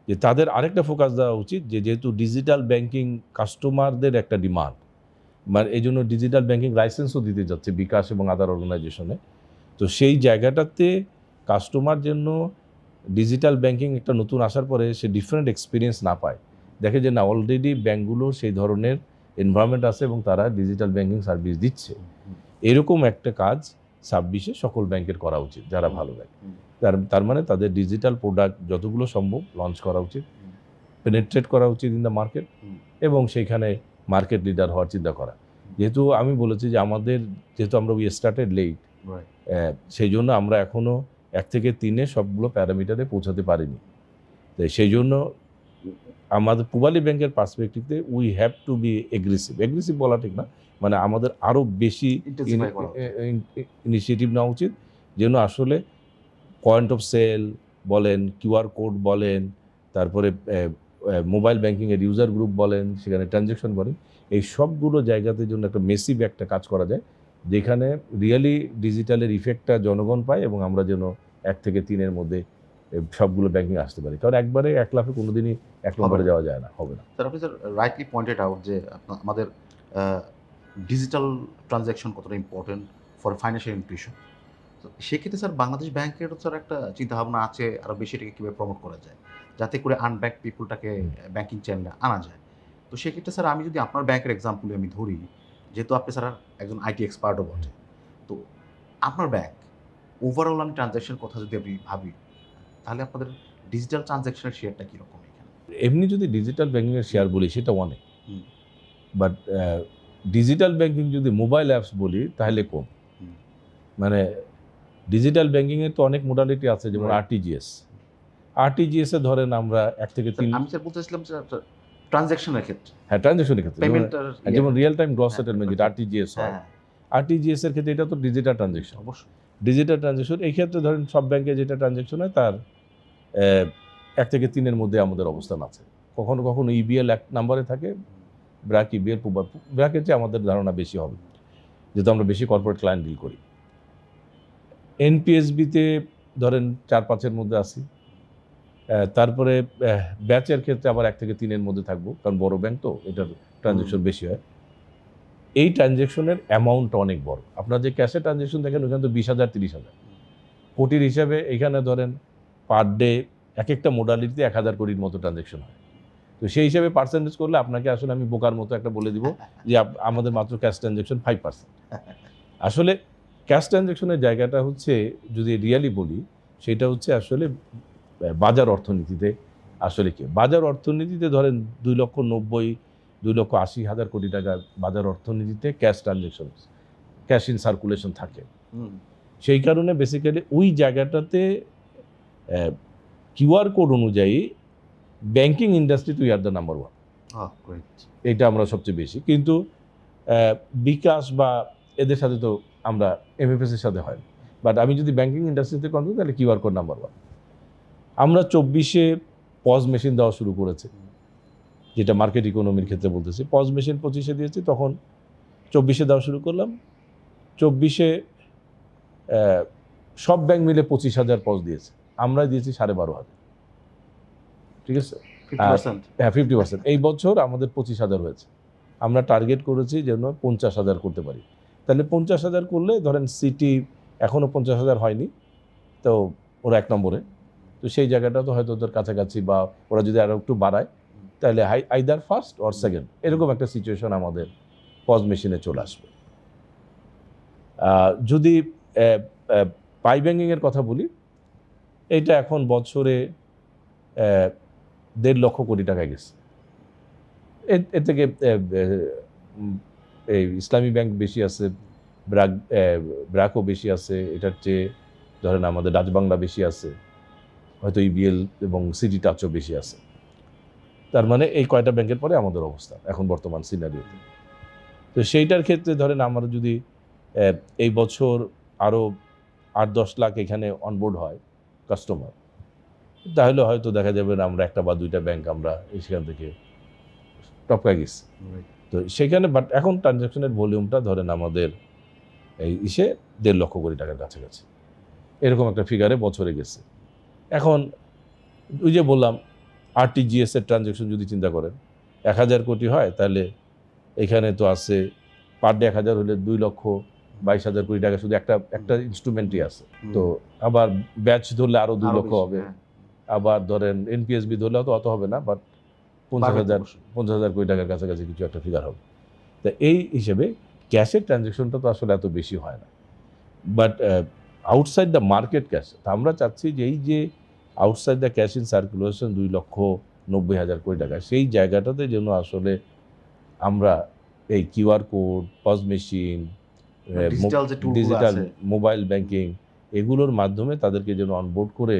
যে তাদের আরেকটা ফোকাস দেওয়া উচিত যে যেহেতু ডিজিটাল ব্যাংকিং কাস্টমারদের একটা ডিমান্ড, মানে এই জন্য ডিজিটাল ব্যাংকিং লাইসেন্সও দিতে যাচ্ছে বিকাশ এবং আদার অর্গানাইজেশনে। তো সেই জায়গাটাতে কাস্টমার জন্য ডিজিটাল ব্যাংকিং একটা নতুন আসার পরে সে ডিফারেন্ট এক্সপিরিয়েন্স না পায়, দেখে যে না অলরেডি ব্যাংকগুলো সেই ধরনের এনভায়রনমেন্ট আছে এবং তারা ডিজিটাল ব্যাংকিং সার্ভিস দিচ্ছে। এরকম একটা কাজ 26-এ সকল ব্যাংকের করা উচিত, যারা ভালো ব্যাংক। তার মানে তাদের ডিজিটাল প্রোডাক্ট যতগুলো সম্ভব লঞ্চ করা উচিত, পেনেট্রেট করা উচিত ইন দ্য মার্কেট, এবং সেইখানে মার্কেট লিডার হওয়ার চিন্তা করা। যেহেতু আমি বলেছি যে যেহেতু আমরা উই স্টার্টেড লেট, সেই জন্য আমরা এখনও 1 থেকে 3-এ সবগুলো প্যারামিটারে পৌঁছাতে পারিনি। তাই সেই জন্য আমাদের পূবালী ব্যাংকের পার্সপেক্টিভে we have to be aggressive বলা ঠিক না, মানে আমাদের আরও বেশি ইনিশিয়েটিভ নেওয়া উচিত, যেন আসলে পয়েন্ট অফ সেল বলেন, কিউআর কোড বলেন, তারপরে মোবাইল ব্যাংকিংয়ের ইউজার গ্রুপ বলেন, সেখানে ট্রানজ্যাকশন বলেন, এই সবগুলো জায়গাতে জন্য একটা মেসিভ একটা কাজ করা যায়, যেখানে রিয়েলি ডিজিটালের ইফেক্টটা জনগণ পায় এবং আমরা যেন 1 থেকে 3-এর মধ্যে সবগুলো ব্যাংকিং আসতে পারি। কারণ একবারে 1 লাফে কোনোদিনই 1 নম্বরে যাওয়া যায় না, হবে না। স্যার আপনি স্যার রাইটলি পয়েন্টেড আউট যে আমাদের ডিজিটাল ট্রানজ্যাকশন কতটা ইম্পর্টেন্ট ফর ফাইন্যান্সিয়াল ইনক্লুশন। তো সেক্ষেত্রে স্যার বাংলাদেশ ব্যাংকেরও স্যার একটা চিন্তাভাবনা আছে আরও বেশি এটাকে কীভাবে প্রমোট করা যায়, যাতে করে আনব্যাংক পিপুলটাকে ব্যাংকিং চ্যানেলে আনা যায়। তো সেক্ষেত্রে স্যার আমি যদি আপনার ব্যাংকের এক্সাম্পলে আমি ধরি, যেহেতু আপনি স্যার একজন আইটি এক্সপার্টও বটে, তো আপনার ব্যাংক ওভারঅল আমি ট্রানজ্যাকশনের কথা যদি আমি ভাবি, তাহলে আপনাদের ডিজিটাল ট্রানজ্যাকশনের শেয়ারটা কীরকম এখানে? এমনি যদি ডিজিটাল ব্যাংকিংয়ের শেয়ার বলি সেটা অনেক, হুম। বাট ডিজিটাল ব্যাংকিং যদি মোবাইল অ্যাপস বলি তাহলে কম। মানে ডিজিটাল ব্যাংকিংয়ের তো অনেক মোডালিটি আছে, যেমন আরটিজিএসে ধরেন আমরা 1 থেকে 3। আমি স্যার বলতে চাইছিলাম স্যার ট্রানজ্যাকশনের ক্ষেত্রে, হ্যাঁ, ট্রানজ্যাকশনের ক্ষেত্রে পেমেন্টের যেমন রিয়েল টাইম গ্রস সেটেলমেন্ট যেটা আরটিজিএস হয়, আরটিজিএস এর ক্ষেত্রে এটা তো ডিজিটাল ট্রানজ্যাকশন। অবশ্যই ডিজিটাল ট্রানজ্যাকশন এই ক্ষেত্রে ধরেন সব ব্যাংকে যেটা ট্রানজ্যাকশন হয় তার 1 থেকে 3-এর মধ্যে আমাদের অবস্থান আছে। কখনো কখনো ইবিএল 1 নম্বরে থাকে, ব্র্যাক ইবিএল ব্র্যাকের চেয়ে আমাদের ধারণা বেশি হবে, যেহেতু আমরা বেশি কর্পোরেট ক্লায়েন্ট ডিল করি। এনপিএসবিতে ধরেন 4-5-এর মধ্যে আসি। তারপরে ব্যাচের ক্ষেত্রে আবার 1 থেকে 3-এর মধ্যে থাকবো, কারণ বড় ব্যাংক তো এটার ট্রানজ্যাকশন বেশি হয়। এই ট্রানজ্যাকশনের অ্যামাউন্টটা অনেক বড়। আপনার যে ক্যাশে ট্রানজ্যাকশন দেখেন ওখানে তো 20,000 30,000 কোটির হিসাবে, এখানে ধরেন পার ডে এক একটা মোডালিটিতে 1,000 কোটির মতো ট্রানজ্যাকশন হয়। তো সেই হিসাবে পার্সেন্টেজ করলে আপনাকে আসলে আমি বোকার মতো একটা বলে দিব যে আমাদের মাত্র ক্যাশ ট্রানজ্যাকশন 5%। আসলে ক্যাশ ট্রানজ্যাকশনের জায়গাটা হচ্ছে, যদি রিয়ালি বলি, সেটা হচ্ছে আসলে বাজার অর্থনীতিতে আসলে কি বাজার অর্থনীতিতে ধরেন 2,90,000-2,80,000 কোটি টাকা বাজার অর্থনীতিতে cash transaction, cash in circulation থাকে। সেই কারণে বেসিক্যালি ওই জায়গাটাতে কিউআর কোড অনুযায়ী banking industry we are the number 1। এইটা আমরা সবচেয়ে বেশি, কিন্তু বিকাশ বা এদের সাথে তো আমরা এমএফএসের সাথে হয়, বাট আমি যদি ব্যাংকিং ইন্ডাস্ট্রিতে কন্ট্রোল করি তাহলে কিউআর কোড নাম্বার 1। আমরা 24-এ পজ মেশিন দেওয়া শুরু করেছি, যেটা মার্কেট ইকোনমির ক্ষেত্রে বলতেছি। পজ মেশিন 25-এ দিয়েছি, তখন 24-এ দেওয়া শুরু করলাম। 24-এ সব ব্যাংক মিলে 25,000 পজ দিয়েছে, আমরা দিয়েছি 12,500। ঠিক আছে, হ্যাঁ 50%। এই বছর আমাদের 25,000 হয়েছে, আমরা টার্গেট করেছি যেন 50,000 করতে পারি। তাহলে 50,000 করলে ধরেন সিটি এখনও 50,000 হয়নি, তো ওরা 1 নম্বরে, তো সেই জায়গাটা তো হয়তো ওদের কাছাকাছি, বা ওরা যদি আরও একটু বাড়ায় তাহলে আইদার ফার্স্ট অর সেকেন্ড এরকম একটা সিচুয়েশন আমাদের পজ মেশিনে চলে আসবে। যদি পাই ব্যাংকিংয়ের কথা বলি, এইটা এখন বছরে 1.5 লক্ষ কোটি টাকা গেছে। এর থেকে এই ইসলামী ব্যাংক বেশি আছে, ব্র্যাকও বেশি আছে, এটার চেয়ে ধরেন আমাদের ডাচ বাংলা বেশি আছে, হয়তো ইবিএল এবং সিটি টাচও বেশি আছে। তার মানে এই কয়টা ব্যাংকের পরে আমাদের অবস্থা এখন বর্তমান সিনারিওতে। তো সেইটার ক্ষেত্রে ধরেন আমরা যদি এই বছর আরও 8-10 লাখ এখানে অনবোর্ড হয় কাস্টমার, তাহলে হয়তো দেখা যাবে না আমরা একটা বা দুইটা ব্যাংক আমরা সেখান থেকে টপকা গেছি। তো সেখানে বাট এখন ট্রানজ্যাকশনের ভলিউমটা ধরেন আমাদের এই 1.5 লক্ষ কোটি টাকার কাছাকাছি এরকম একটা ফিগারে বছরে গেছে। এখন ওই যে বললাম আরটিজিএস এর ট্রানজ্যাকশন যদি চিন্তা করেন 1000 কোটি হয়, তাহলে এখানে তো আছে পার ডে 1000 হলে 2,22,000 কোটি টাকা শুধু একটা ইনস্ট্রুমেন্টই আছে। তো আবার ব্যাচ ধরলে আরো 2 লক্ষ হবে, আবার ধরেন এনপিএসবি ধরলে তো অত হবে না, বাট 50,000 কোটি টাকার কাছাকাছি কিছু একটা ফিগার হবে। তা এই হিসেবে ক্যাশের ট্রানজ্যাকশনটা তো আসলে এত বেশি হয় না, but outside the market cash আমরা চাচ্ছি যে এই যে outside the cash in circulation 2,90,000 কোটি টাকা, সেই জায়গাটাতে যেন আসলে আমরা এই QR code, pause machine, digital mobile banking এগুলোর মাধ্যমে তাদেরকে যেন অনবোর্ড করে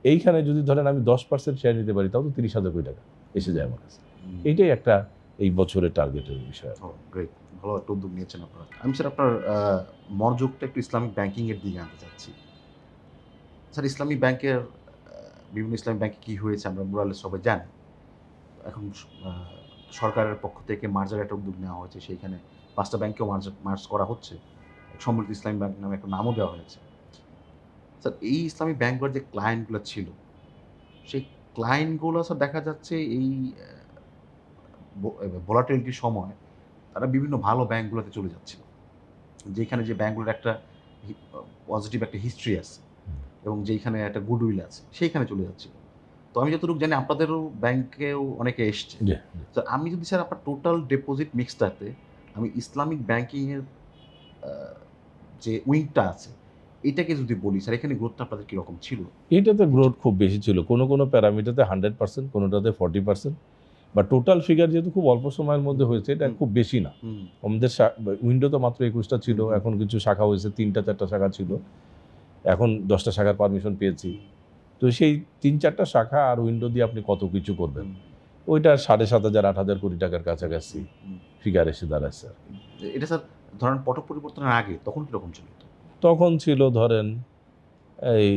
এইখানে যদি ধরেন আমি 10% শেয়ার নিতে পারি, তাও তো 30,000 কোটি টাকা এসে যায় আমার কাছে। এইটাই একটা এই বছরের টার্গেটের বিষয়। গ্রেট, ভালো একটা উদ্যোগ নিয়েছেন আপনারা। আমি স্যার আপনার মনোযোগটা একটু ইসলামিক ব্যাংকিংয়ের দিকে আনতে চাচ্ছি। স্যার ইসলামী ব্যাংকের বিভিন্ন ইসলামী ব্যাংকে কী হয়েছে আমরা মোরালে সবাই জানি। এখন সরকারের পক্ষ থেকে মার্জার একটা উদ্যোগ নেওয়া হয়েছে, সেইখানে 5টা ব্যাংকেও মার্জ করা হচ্ছে, সম্মিলিত ইসলামী ব্যাংক নামে একটা নামও দেওয়া হয়েছে। স্যার এই ইসলামী ব্যাংকগুলোর যে ক্লায়েন্টগুলো ছিল, সেই ক্লায়েন্টগুলো স্যার দেখা যাচ্ছে এই ভোলাটিলিটির সময় তারা বিভিন্ন ভালো ব্যাংকগুলোতে চলে যাচ্ছিল, যেখানে যে ব্যাংকগুলোর একটা পজিটিভ একটা হিস্ট্রি আছে এবং যেখানে একটা গুডউইল আছে সেইখানে চলে যাচ্ছিল। তো আমি যতটুকু জানি আপনাদেরও ব্যাংকেও অনেকে এসছে। তো আমি যদি স্যার আপনার টোটাল ডিপোজিট মিক্সটাতে আমি ইসলামিক ব্যাংকিংয়ের যে উইংটা আছে এটাকে যদি বলি স্যার, এখানে গ্রোথটা আপনাদের কীরকম ছিল? এটাতে গ্রোথ খুব বেশি ছিল, কোনো প্যারামিটারতে 100%, কোনোটাতে 40%, বা টোটাল ফিগার যেহেতু খুব অল্প সময়ের মধ্যে হয়েছে, এটা খুব বেশি না। আমাদের উইন্ডো তো মাত্র 21টা ছিল, এখন কিছু শাখা হয়েছে, 3-4টা শাখা ছিল, এখন 10টা শাখার পারমিশন পেয়েছি। তো সেই 3-4টা শাখা আর উইন্ডো দিয়ে আপনি কত কিছু করবেন, ওইটা 7,500-8,000 কোটি টাকার কাছাকাছি ফিগার এসে দাঁড়াচ্ছে আর কি। এটা স্যার ধরেন পট পরিবর্তনের আগে তখন কীরকম ছিল? তখন ছিল ধরেন এই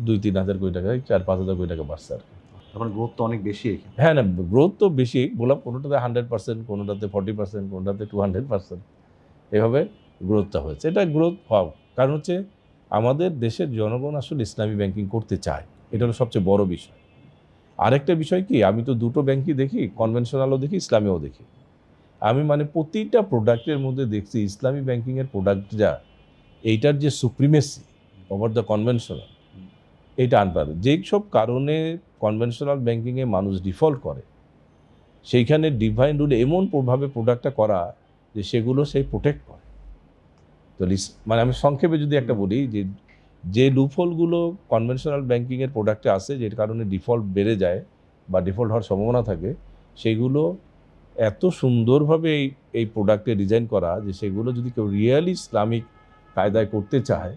2-3 হাজার কোটি টাকা, 4-5 হাজার কোটি টাকা বাড়ছে আর কি। তখন গ্রোথ তো অনেক বেশি। হ্যাঁ, না গ্রোথ তো বেশি, বললাম কোনোটাতে 100%, কোনোটাতে 40%, কোনোটাতে 200%, এভাবে গ্রোথটা হয়েছে। এটা গ্রোথ হওয়া কারণ হচ্ছে আমাদের দেশের জনগণ আসলে ইসলামী ব্যাংকিং করতে চায়, এটা হলো সবচেয়ে বড় বিষয়। আরেকটা বিষয় কি, আমি তো দুটো ব্যাংকই দেখি, কনভেনশনালও দেখি, ইসলামীও দেখি। আমি মানে প্রতিটা প্রোডাক্টের মধ্যে দেখছি ইসলামী ব্যাংকিংয়ের প্রোডাক্ট যা, এইটার যে সুপ্রিমেসি ওভার দ্য কনভেনশনাল, এটা আনপারে। যেই সব কারণে কনভেনশনাল ব্যাংকিংয়ে মানুষ ডিফল্ট করে, সেইখানে ডিভাইন রুলে এমনভাবে প্রোডাক্টটা করা যে সেগুলো সেই প্রোটেক্ট করে। তো মানে আমি সংক্ষেপে যদি একটা বলি যে লুপহোলগুলো কনভেনশনাল ব্যাংকিংয়ের প্রোডাক্টে আসে, যের কারণে ডিফল্ট বেড়ে যায় বা ডিফল্ট হওয়ার সম্ভাবনা থাকে, সেগুলো এত সুন্দরভাবে এই প্রোডাক্টে ডিজাইন করা যে সেগুলো যদি কেউ রিয়েলি ইসলামিক কায়দায় করতে চায়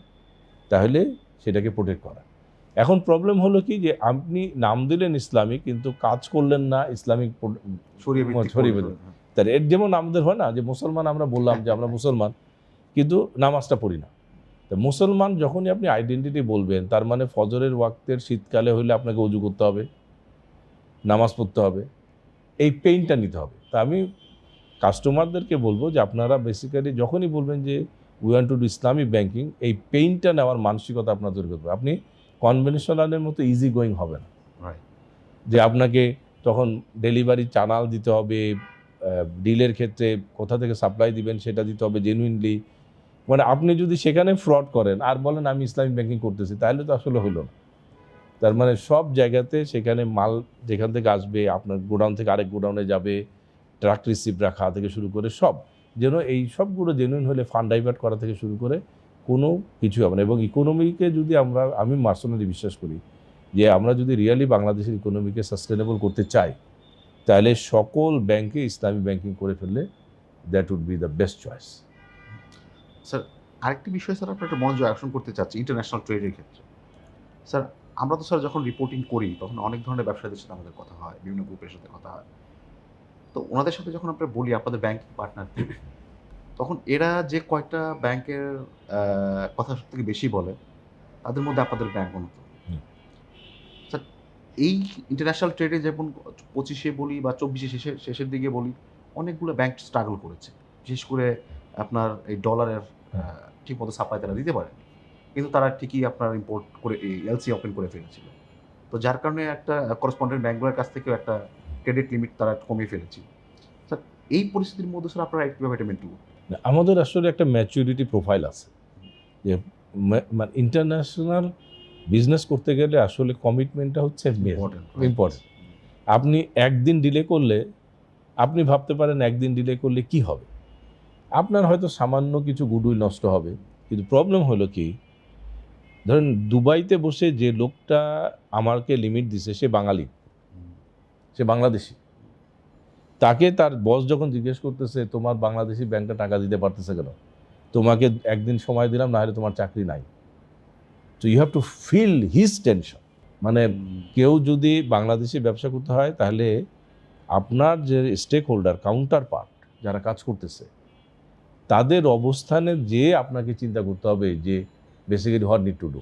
তাহলে সেটাকে প্রোটেক্ট করা। এখন প্রবলেম হলো কি, যে আপনি নাম দিলেন ইসলামিক কিন্তু কাজ করলেন না ইসলামিক ছড়িয়ে দিলেন। তার এর যেমন আমাদের হয় না যে মুসলমান, আমরা বললাম যে আমরা মুসলমান কিন্তু নামাজটা পড়ি না। তা মুসলমান যখনই আপনি আইডেন্টিটি বলবেন, তার মানে ফজরের ওয়াক্তের শীতকালে হইলে আপনাকে ওযু করতে হবে, নামাজ পড়তে হবে, এই পেইনটা নিতে হবে। তা আমি কাস্টমারদেরকে বলবো যে আপনারা বেসিক্যালি যখনই বলবেন যে we want to do Islamic banking, এই পেইনটা নেওয়ার মানসিকতা আপনার তৈরি করবে। আপনি কনভেনশনালের মতো ইজি গোয়িং হবে না, যে আপনাকে তখন ডেলিভারি চালাল দিতে হবে, ডিলের ক্ষেত্রে কোথা থেকে সাপ্লাই দিবেন সেটা দিতে হবে জেনুইনলি। মানে আপনি যদি সেখানে ফ্রড করেন আর বলেন আমি ইসলামিক ব্যাংকিং করতেছি, তাহলে তো আসলে হলো না। তার মানে সব জায়গাতে সেখানে মাল যেখান থেকে আসবে আপনার গোডাউন থেকে আরেক গোডাউনে যাবে, ট্রাক রিসিভ রাখা থেকে শুরু করে সব যেন এই সবগুলো জেনুইন হলে ফান্ড ডাইভার্ট করা থেকে শুরু করে কোনো কিছু হবে না। এবং ইকোনমিকে যদি আমি পার্সোনালি বিশ্বাস করি যে আমরা যদি রিয়েলি বাংলাদেশের ইকোনমিকে সাস্টেনেবল করতে চাই তাহলে সকল ব্যাংকে ইসলামী ব্যাংকিং করে ফেললে that would be the best choice. Sir আরেকটি বিষয় স্যার আপনার একটা মনোযোগ আকর্ষণ করতে চাচ্ছি ইন্টারন্যাশনাল ট্রেডের ক্ষেত্রে। স্যার আমরা তো স্যার যখন রিপোর্টিং করি তখন অনেক ধরনের ব্যবসায়ীদের সাথে আমাদের কথা হয়, বিভিন্ন গ্রুপের সাথে কথা হয়। তো ওনাদের সাথে যখন আমরা বলি আপনাদের ব্যাংকিং পার্টনার, তখন এরা যে কয়টা ব্যাংকের কথা সবথেকে বেশি বলে তাদের মধ্যে আপনাদের ব্যাংক অন্যতম। হুম। স্যার এই ইন্টারন্যাশনাল ট্রেডে যেমন 25-এ বলি বা 24-এ শেষের দিকে বলি, অনেকগুলো ব্যাংক স্ট্রাগল করেছে। বিশেষ করে আপনার এই ডলারের ঠিকমতো সাপ্লাই তারা দিতে পারেনি। কিন্তু তারা ঠিকই আপনার ইম্পোর্ট করে এই এলসি ওপেন করে ফেলেছিল। তো যার কারণে একটা করেসপন্ডেন্ট ব্যাংকগুলোর কাছ থেকেও একটা ক্রেডিট লিমিট তারা কমিয়ে ফেলেছিল। স্যার এই পরিস্থিতির মধ্যে স্যার আপনারা কিভাবে এটা মেইনটেইন করবেন? আমাদের আসলে একটা ম্যাচুরিটি প্রোফাইল আছে যে মানে ইন্টারন্যাশনাল বিজনেস করতে গেলে আসলে কমিটমেন্টটা হচ্ছে ইম্পর্টেন্ট। আপনি একদিন ডিলে করলে আপনি ভাবতে পারেন একদিন ডিলে করলে কি হবে, আপনার হয়তো সামান্য কিছু গুডউইল নষ্ট হবে। কিন্তু প্রবলেম হলো কি, ধরেন দুবাইতে বসে যে লোকটা আমাকে লিমিট দিছে সে বাঙালি, সে বাংলাদেশি, তাকে তার বস যখন জিজ্ঞেস করতেছে তোমার বাংলাদেশি ব্যাংকটা টাকা দিতে পারতেছে কেন, তোমাকে একদিন সময় দিলাম না হলে তোমার চাকরি নাই। তো you have to feel his tension. মানে কেউ যদি বাংলাদেশি ব্যবসা করতে হয় তাহলে আপনার যে স্টেক হোল্ডার কাউন্টার পার্ট যারা কাজ করতেছে তাদের অবস্থানে যে আপনাকে চিন্তা করতে হবে যে basically what need to do.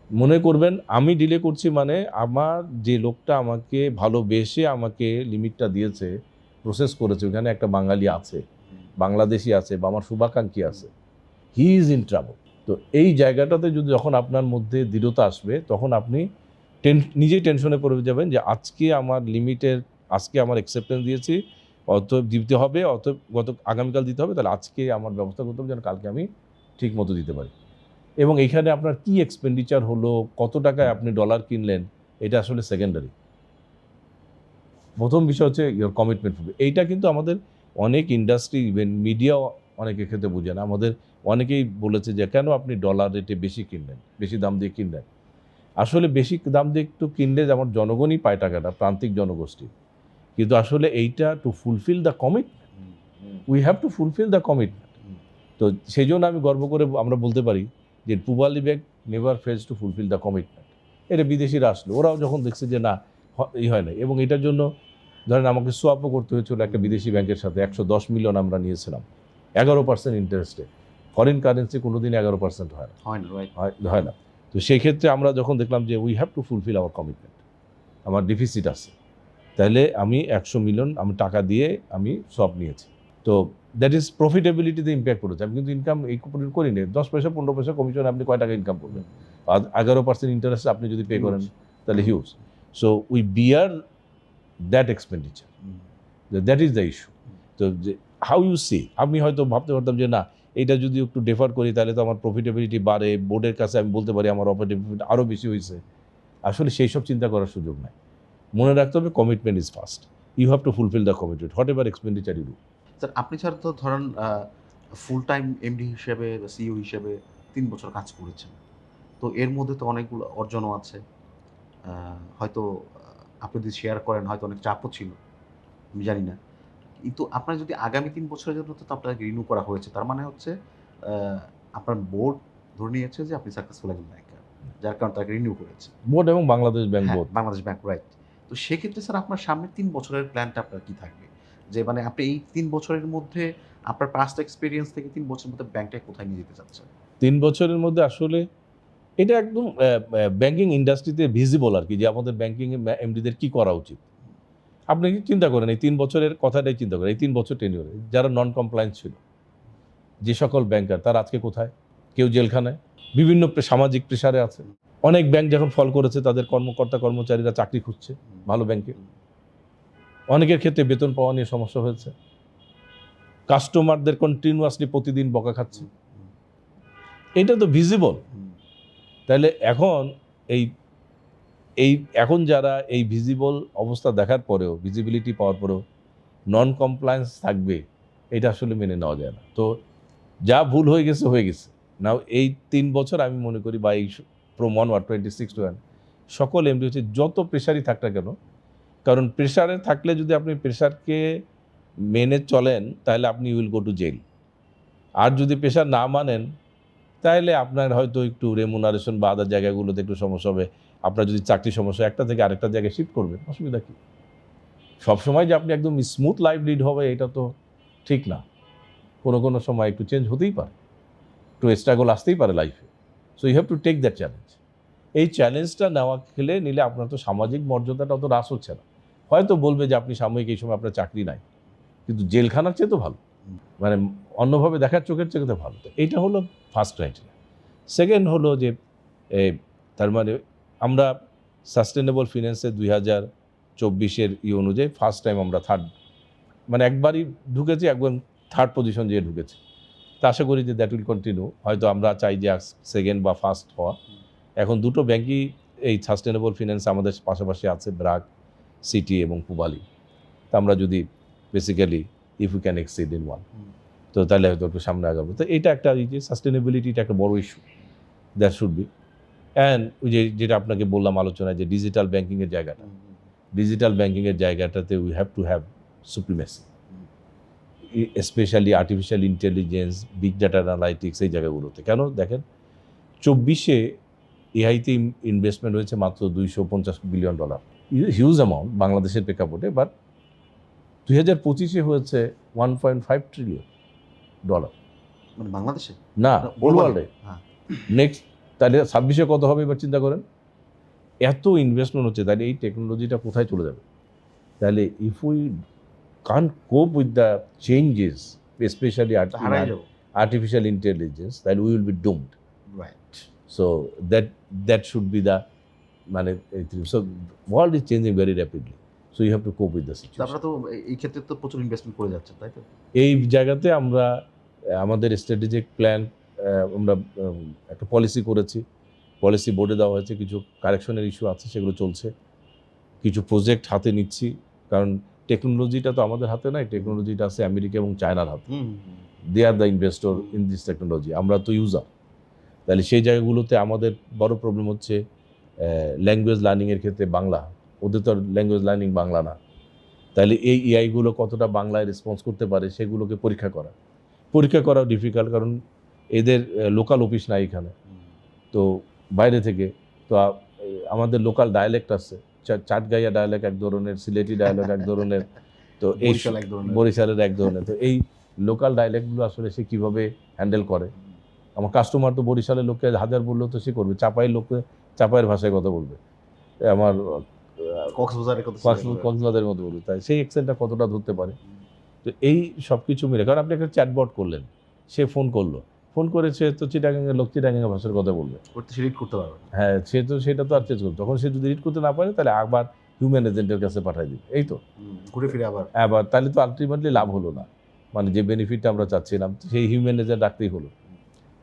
মনে করবেন আমি ডিলে করছি মানে আমার যে লোকটা আমাকে ভালোবেসে আমাকে লিমিটটা দিয়েছে, প্রসেস করেছে, ওখানে একটা বাঙালি আছে, বাংলাদেশি আছে বা আমার শুভাকাঙ্ক্ষী আছে, হি ইজ ইন ট্রাবল। তো এই জায়গাটাতে যদি যখন আপনার মধ্যে দৃঢ়তা আসবে তখন আপনি নিজেই টেনশনে পড়ে যাবেন যে আজকে আমার লিমিটের, আজকে আমার অ্যাকসেপ্টেন্স দিয়েছি, অত দিতে হবে, অত আগামীকাল দিতে হবে, তাহলে আজকে আমার ব্যবস্থা করতে হবে যেন কালকে আমি ঠিক মতো দিতে পারি। এবং এইখানে আপনার কি এক্সপেন্ডিচার হলো, কত টাকায় আপনি ডলার কিনলেন, এটা আসলে সেকেন্ডারি। প্রথম বিষয় হচ্ছে ইয়োর কমিটমেন্ট। এইটা কিন্তু আমাদের অনেক ইন্ডাস্ট্রি ইভেন মিডিয়াও অনেকের ক্ষেত্রে বোঝে না। আমাদের অনেকেই বলেছে যে কেন আপনি ডলার রেটে বেশি কিনলেন, বেশি দাম দিয়ে কিনলেন। আসলে বেশি দাম দিয়ে একটু কিনলে যেমন জনগণই পায় টাকাটা, প্রান্তিক জনগোষ্ঠী। কিন্তু আসলে এইটা two fulfil the commitment, we have to fulfil the commitment. তো সেই জন্য আমি গর্ব করে আমরা বলতে পারি যে Pubali bank never fails to fulfil the commitment. এটা বিদেশিরা আসলো, ওরাও যখন দেখছে যে না হয় না, এবং এটার জন্য ধরেন আমাকে সোয়াপও করতে হয়েছিল একটা বিদেশি ব্যাংকের সাথে, 110 মিলিয়ন আমরা নিয়েছিলাম 11% ইন্টারেস্টে। ফরেন কারেন্সি কোনোদিন 11% হয় না, হয় না। তো সেই ক্ষেত্রে আমরা যখন দেখলাম যে we have to fulfil hour commitment, আমার ডিফিসিট আছে, তাহলে আমি 100 মিলিয়ন আমি টাকা দিয়ে আমি সব নিয়েছি। তো দ্যাট ইজ প্রফিটেবিলিটিতে ইম্প্যাক্ট করেছে। আমি কিন্তু ইনকাম এই করিনি, 10 পয়সা 15 পয়সা কমিশন আপনি কয় টাকা ইনকাম করবেন, 11% ইন্টারেস্ট আপনি যদি পে করেন তাহলে huge. So we bear that expenditure, that is the issue. তো যে হাউ ইউ সি, আমি হয়তো ভাবতে পারতাম যে না এইটা যদি একটু ডেফার করি তাহলে তো আমার প্রফিটেবিলিটি বাড়ে, বোর্ডের কাছে আমি বলতে পারি আমার অপারেটিভ আরও বেশি হয়েছে। আসলে সেই সব চিন্তা করার সুযোগ নাই। মনে রাখতে হবে commitment is first, you have to fulfil the commitment whatever expenditure you do. Sir আপনি ছাড়া তো ধরেন ফুল টাইম এমডি হিসেবে বা সিইও হিসেবে 3 বছর কাজ করেছেন। তো এর মধ্যে তো অনেকগুলো অর্জনও আছে। হয়তো আপনি যদি শেয়ার করেন হয়তো অনেক চাপও ছিল, আমি জানি না। কিন্তু আপনার যদি আগামী 3 বছরের জন্য তো আপনাকে রিনিউ করা হয়েছে। তার মানে হচ্ছে আপনার বোর্ড ধরে নিয়েছে যে আপনি সাকসেসফুল একজন ব্যাংকার। যার কারণে তাকে রিনিউ করেছে। বোর্ড এবং Bangladesh bank board. Bangladesh bank, right. তো সেক্ষেত্রে স্যার আপনার সামনের 3 বছরের প্ল্যানটা আপনার কি থাকবে? যে মানে আপনি এই 3 বছরের মধ্যে আপনার পাস্ট এক্সপেরিয়েন্স থেকে 3 বছরের মধ্যে ব্যাংকটাকে কোথায় নিয়ে যেতে চাচ্ছেন? 3 বছরের মধ্যে আসলে এটা একদম ব্যাংকিং ইন্ডাস্ট্রিতে ভিজিবল আর কি, যে আমাদের ব্যাংকিং এমডিদের কী করা উচিত। আপনি কি চিন্তা করেন এই 3 বছরের কথাটাই চিন্তা করেন, এই 3 বছর টেনিউরে যারা নন কমপ্লায়েন্স ছিল, যে সকল ব্যাংকার তারা আজকে কোথায়? কেউ জেলখানায়, বিভিন্ন সামাজিক প্রেশারে আছে। অনেক ব্যাংক যখন ফল করেছে তাদের কর্মকর্তা কর্মচারীরা চাকরি খুঁজছে ভালো ব্যাংকে, অনেকের ক্ষেত্রে বেতন পাওয়া নিয়ে সমস্যা হয়েছে, কাস্টমারদের কন্টিনিউয়াসলি প্রতিদিন বকা খাচ্ছে। এটা তো ভিজিবল। তাহলে এখন এই এই এখন যারা এই ভিজিবল অবস্থা দেখার পরেও, ভিজিবিলিটি পাওয়ার পরেও নন কমপ্লায়েন্স থাকবে, এটা আসলে মেনে নেওয়া যায় না। তো যা ভুল হয়ে গেছে। নাও এই 3 বছর আমি মনে করি বা এই from 1 or 26 to 1 সকল এমডি হচ্ছে যত প্রেশারই থাক না কেন, কারণ প্রেশারে থাকলে যদি আপনি প্রেশারকে মেনে চলেন তাহলে আপনি উইল গো টু জেল। আর যদি প্রেশার না মানেন তাহলে আপনার হয়তো একটু রেমুনারেশন বা আদার জায়গাগুলোতে একটু সমস্যা হবে। আপনার যদি চাকরি সমস্যা, একটা থেকে আরেকটা জায়গায় শিফট করবেন, অসুবিধা কী? সবসময় যে আপনি একদম স্মুথ লাইফ লিড হবে এটা তো ঠিক না। কোনো সময় একটু চেঞ্জ হতেই পারে, একটু স্ট্রাগল আসতেই পারে লাইফে। So you have to take that challenge. এই চ্যালেঞ্জটা নিলে আপনার তো সামাজিক মর্যাদাটা অত হ্রাস হচ্ছে না। হয়তো বলবে যে আপনি সাময়িক এই সময় আপনার চাকরি নাই, কিন্তু জেলখানার চেয়ে তো ভালো, মানে অন্যভাবে দেখার চোখের চেয়ে তো ভালো। তো এইটা হলো ফার্স্ট ক্রাইটেরিয়া। সেকেন্ড হলো যে তার মানে আমরা সাস্টেনেবল ফিন্যান্সে 2024 অনুযায়ী ফার্স্ট টাইম আমরা মানে একবারই ঢুকেছি, একবার থার্ড পজিশন যেয়ে ঢুকেছি। তা আশা করি যে দ্যাট উইল কন্টিনিউ। হয়তো আমরা চাই যে সেকেন্ড বা ফার্স্ট হওয়া। এখন দুটো ব্যাংকই এই সাস্টেনেবল ফিন্যান্স আমাদের পাশাপাশি আছে, ব্র্যাক, সিটি এবং পুবালি। তা আমরা যদি basically if you can exceed in one, তো তাহলে হয়তো একটু সামনে আগাবো। তো এইটা একটা, এই যে সাস্টেনেবিলিটিটা একটা বড় issue, that should be. And ওই যেটা আপনাকে বললাম আলোচনায়, যে ডিজিটাল ব্যাংকিংয়ের জায়গাটাতে we have to have supremacy, specially artificial intelligence, big data analytics, এই জায়গাগুলোতে। কেন দেখেন, 24-এ এআইতে ইনভেস্টমেন্ট হয়েছে মাত্র $250 বিলিয়ন, হিউজ অ্যামাউন্ট বাংলাদেশের প্রেক্ষাপটে। বাট 2025-এ হয়েছে $1.5 ট্রিলিয়ন। মানে বাংলাদেশে না, হোল ওয়ার্ল্ডে। হ্যাঁ। নেক্সট তাহলে 26-এ কত হবে এবার চিন্তা করেন। এত ইনভেস্টমেন্ট হচ্ছে, তাহলে এই টেকনোলজিটা কোথায় চলে যাবে? তাহলে if we can't cope with the changes, especially artificial intelligence, then we will be doomed. Right. So that should be the so world is changing very rapidly. So you have to cope with the situation. আপনারা তো এই ক্ষেত্রে তো প্রচুর investment করে যাচ্ছেন, তাই তো? এই জায়গাতে আমরা আমাদের স্ট্র্যাটেজিক প্ল্যান, আমরা একটা পলিসি করেছি, পলিসি বোর্ডে দেওয়া হয়েছে। কিছু কারেকশনের ইস্যু আছে, সেগুলো চলছে। কিছু প্রজেক্ট হাতে নিচ্ছি, কারণ টেকনোলজিটা তো আমাদের হাতে নাই, টেকনোলজিটা আছে আমেরিকা এবং চায়নার হাতে। They are the investor in this technology, আমরা তো ইউজার। তাহলে সেই জায়গাগুলোতে আমাদের বড় প্রবলেম হচ্ছে ল্যাঙ্গুয়েজ লার্নিংয়ের ক্ষেত্রে বাংলা, ওদের তো ল্যাঙ্গুয়েজ লার্নিং বাংলা না। তাহলে এই এআইগুলো কতটা বাংলায় রেসপন্স করতে পারে সেগুলোকে পরীক্ষা করাও ডিফিকাল্ট, কারণ এদের লোকাল অফিস নাই এখানে, তো বাইরে থেকে। তো আমাদের লোকাল ডায়ালেক্ট আছে, চাটগাইয়া ডায়ালেক্ট এক ধরনের, সিলেটি ডায়ালেক্ট এক ধরনের, তো এই বরিশালের এক ধরনের। তো এই লোকাল ডায়ালেক্টগুলো আসলে সে কীভাবে হ্যান্ডেল করে? আমার কাস্টমার তো বরিশালের লোককে হাজার বললেও তো সে করবে, চাপাইয়ের লোককে চাপাইয়ের ভাষায় কথা বলবে, আমার কক্সবাজারের মতো বলবে, তাই সেই এক্সেন্টটা কতটা ধরতে পারে? তো এই সব কিছু মিলে, কারণ আপনি একটা চ্যাটবট করলেন, সে ফোন করেছে, তো চিটাগাঙের লোক চিটাগাঙের ভাষার কথা বলবে, হ্যাঁ, সেটা তো আর চেঞ্জ করবে। তখন সে যদি রিড করতে না পারে, তাহলে আবার হিউম্যান এজেন্টের কাছে পাঠিয়ে দিবে। এই তো ঘুরে ফিরে আবার তাহলে তো আলটিমেটলি লাভ হলো না, মানে যে বেনিফিটটা আমরা চাচ্ছিলাম সেই হিউম্যান এজেন্ট রাখতেই হলো।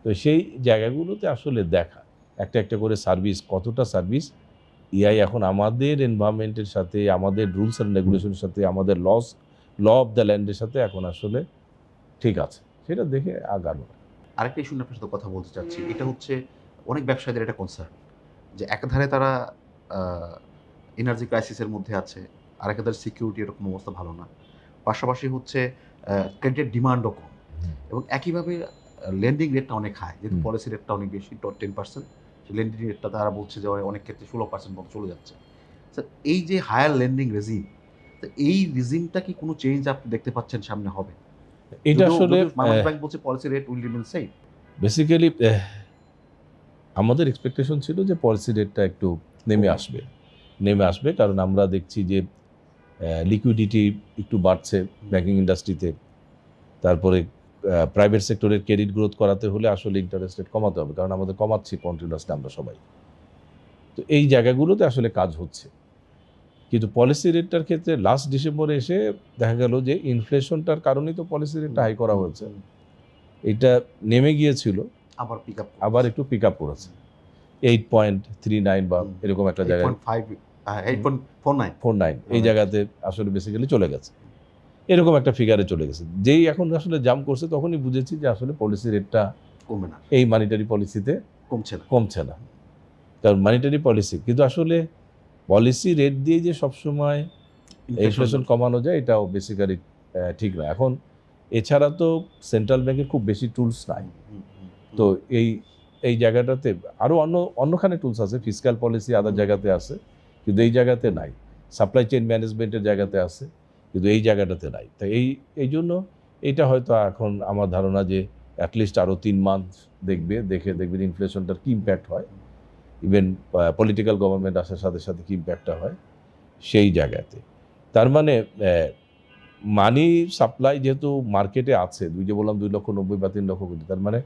তো সেই জায়গাগুলোতে আসলে দেখা একটা করে সার্ভিস, কতটা সার্ভিস এআই এখন আমাদের এনভায়রনমেন্টের সাথে, আমাদের রুলস অ্যান্ড রেগুলেশনের সাথে, আমাদের ল অফ দ্য ল্যান্ডের সাথে এখন আসলে ঠিক আছে, সেটা দেখে আগানো। আরেকটা ইস্যু আপনার সাথে কথা বলতে চাচ্ছি, এটা হচ্ছে অনেক ব্যবসায়ীদের একটা কনসার্ন, যে একধারে তারা এনার্জি ক্রাইসিসের মধ্যে আছে, আরেকধারে সিকিউরিটি এরকম অবস্থা ভালো না, পাশাপাশি হচ্ছে ক্রেডিটের ডিমান্ডও কম, এবং একইভাবে লেন্ডিং রেটটা অনেক হাই, যেহেতু পলিসি রেটটা অনেক বেশি, 10%, সেই লেন্ডিং রেটটা তারা বলছে যে অনেক ক্ষেত্রে 16% মতো চলে যাচ্ছে। স্যার, এই যে হায়ার লেন্ডিং রেজিম, তো এই রেজিমটা কি কোনো চেঞ্জ আপনি দেখতে পাচ্ছেন সামনে হবে? এটা আসলে বাংলাদেশ ব্যাংক বলছে policy rate will remain same. Basically আমাদের এক্সপেকটেশন ছিল যে পলিসি রেটটা একটু নেমে আসবে, কারণ আমরা দেখছি যে লিকুইডিটি একটু বাড়ছে ব্যাংকিং ইন্ডাস্ট্রিতে। তারপরে প্রাইভেট সেক্টরের ক্রেডিট গ্রোথ করাতে হলে আসলে ইন্টারেস্ট রেট কমাতে হবে, কারণ আমাদের কমাচ্ছি কন্টিনিউয়াসলি আমরা সবাই। তো এই জায়গাগুলোতে আসলে কাজ হচ্ছে, কিন্তু পলিসি রেটটার ক্ষেত্রে লাস্ট ডিসেম্বরে এসে দেখা গেল যে ইনফ্লেশনটার কারণেই তো পলিসি রেটটা হাই করা হয়েছে, এটা নেমে গিয়েছিল, আবার একটু পিক আপ করেছে। 8.39 বা এরকম একটা জায়গায় 8.49 এই জায়গাতে আসলে বেসিক্যালি চলে গেছে, এরকম একটা ফিগারে চলে গেছে। যেই এখন আসলে জাম্প করছে তখনই বুঝেছি যে আসলে পলিসি রেটটা কমবে না, এই মানিটারি পলিসিতে কমছে না। কারণ মানিটারি পলিসি কিন্তু আসলে পলিসি রেট দিয়ে যে সবসময় ইনফ্লেশন কমানো যায় এটাও বেসিক্যালি ঠিক না। এখন এছাড়া তো সেন্ট্রাল ব্যাংকের খুব বেশি টুলস নাই। তো এই জায়গাটাতে আরও অন্যখানে টুলস আছে, ফিসক্যাল পলিসি আদার জায়গাতে আছে, কিন্তু এই জায়গাতে নাই। সাপ্লাই চেইন ম্যানেজমেন্টের জায়গাতে আছে, কিন্তু এই জায়গাটাতে নাই। তাই এই জন্য এইটা হয়তো এখন আমার ধারণা যে অ্যাটলিস্ট আরও 3 মান্থ দেখবেন ইনফ্লেশনটার কী ইম্প্যাক্ট হয়, ইভেন পলিটিক্যাল গভর্নমেন্ট আসার সাথে সাথে কী ইম্প্যাক্টটা হয় সেই জায়গাতে। তার মানে মানি সাপ্লাই যেহেতু মার্কেটে আছে, যে বললাম 2,90,000 বা 3 লক্ষ কোটি, তার মানে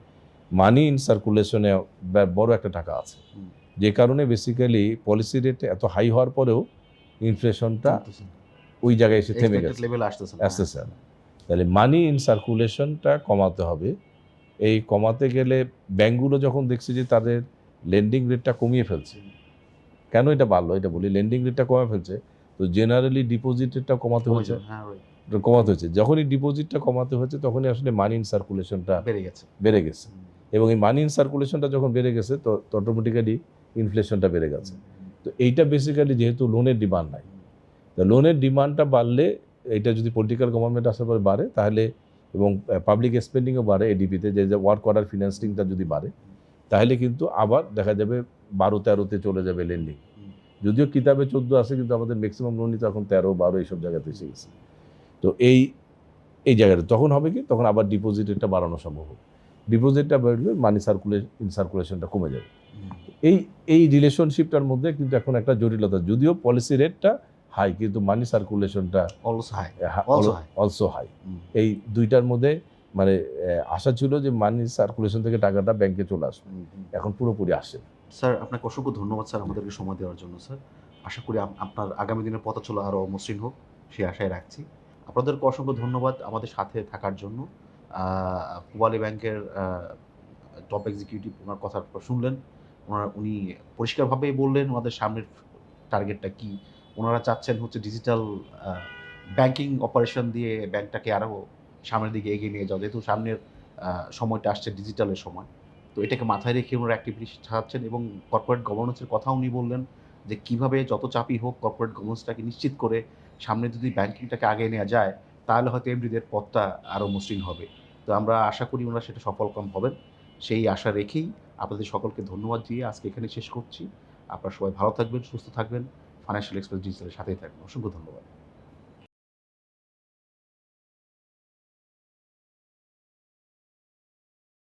মানি ইন সার্কুলেশনে বড় একটা টাকা আছে, যে কারণে বেসিক্যালি পলিসি রেট এত হাই হওয়ার পরেও ইনফ্লেশনটা ওই জায়গায় এসে থেমে গেছে, আসতেছে না। তাহলে মানি ইন সার্কুলেশনটা কমাতে হবে। এই কমাতে গেলে ব্যাঙ্কগুলো যখন দেখছে যে তাদের লেন্ডিং রেটটা কমিয়ে ফেলছে, কেন এটা বাড়লো এটা বলি, লেন্ডিং রেটটা কমে ফেলছে, তো জেনারেলি ডিপোজিট রেটটা কমাতে হয়েছে। যখনই ডিপোজিটটা কমাতে হয়েছে তখনই আসলে মানি ইন সার্কুলেশনটা বেড়ে গেছে। এবং এই মানি ইন সার্কুলেশনটা যখন বেড়ে গেছে তো অটোমেটিক্যালি ইনফ্লেশনটা বেড়ে গেছে। তো এইটা বেসিক্যালি যেহেতু লোনের ডিমান্ড নাই, তো লোনের ডিমান্ডটা বাড়লে, এটা যদি পলিটিক্যাল গভর্নমেন্ট আসার পরে বাড়ে তাহলে, এবং পাবলিক স্পেন্ডিংও বাড়ে, এডিপিতে যে ওয়ার্ক অর্ডার ফিন্যান্সিংটা যদি বাড়ে, তাহলে কিন্তু আবার দেখা যাবে 12-13-তে চলে যাবে লেন্ডিং। যদিও কিতাবে 14 আছে, কিন্তু আমাদের ম্যাক্সিমাম লোনই তো এখন 13-12 এইসব জায়গাতে এসে গেছে। তো এই জায়গাটা তখন হবে কি, তখন আবার ডিপোজিট রেটটা বাড়ানো সম্ভব হবে। ডিপোজিটটা বাড়লে মানি সার্কুলেশনটা কমে যাবে। এই রিলেশনশিপটার মধ্যে কিন্তু এখন একটা জটিলতা, যদিও পলিসি রেটটা হাই কিন্তু মানি সার্কুলেশনটা অলসো হাই। এই দুইটার মধ্যে মানে আশা ছিল যে মানি সার্কুলেশন থেকে টাকাটা ব্যাংকে চলে আসবে, এখন পুরোপুরি আসে। স্যার আপনাকে অসংখ্য ধন্যবাদ স্যার আমাদেরকে সময় দেওয়ার জন্য। স্যার আশা করি আপনার আগামী দিনের পথ চলা আরও মসৃণ হোক, সেই আশায় রাখছি। আপনাদেরকে অসংখ্য ধন্যবাদ আমাদের সাথে থাকার জন্য। পূবালী ব্যাংকের টপ এক্সিকিউটিভ ওনার কথা শুনলেন, উনি পরিষ্কারভাবেই বললেন ওনাদের সামনের টার্গেটটা কী। ওনারা চাচ্ছেন হচ্ছে ডিজিটাল ব্যাংকিং অপারেশন দিয়ে ব্যাংকটাকে আরও সামনের দিকে এগিয়ে নিয়ে যাওয়া, যেহেতু সামনের সময়টা আসছে ডিজিটালের সময়। তো এটাকে মাথায় রেখে ওনারা অ্যাক্টিভিটি চালাচ্ছেন, এবং কর্পোরেট গভর্নেন্সের কথা উনি বললেন যে কীভাবে যত চাপই হোক কর্পোরেট গভর্নেন্সটাকে নিশ্চিত করে সামনে যদি ব্যাংকিংটাকে আগে নেওয়া যায়, তাহলে হয়তো এমডিদের পথটা আরও মসৃণ হবে। তো আমরা আশা করি ওনারা সেটা সফলকাম হবেন, সেই আশা রেখেই আপনাদের সকলকে ধন্যবাদ দিয়ে আজকে এখানে শেষ করছি। আপনারা সবাই ভালো থাকবেন, সুস্থ থাকবেন, ফাইন্যান্সিয়াল এক্সপ্রেস ডিজিটালের সাথেই থাকবেন। অসংখ্য ধন্যবাদ।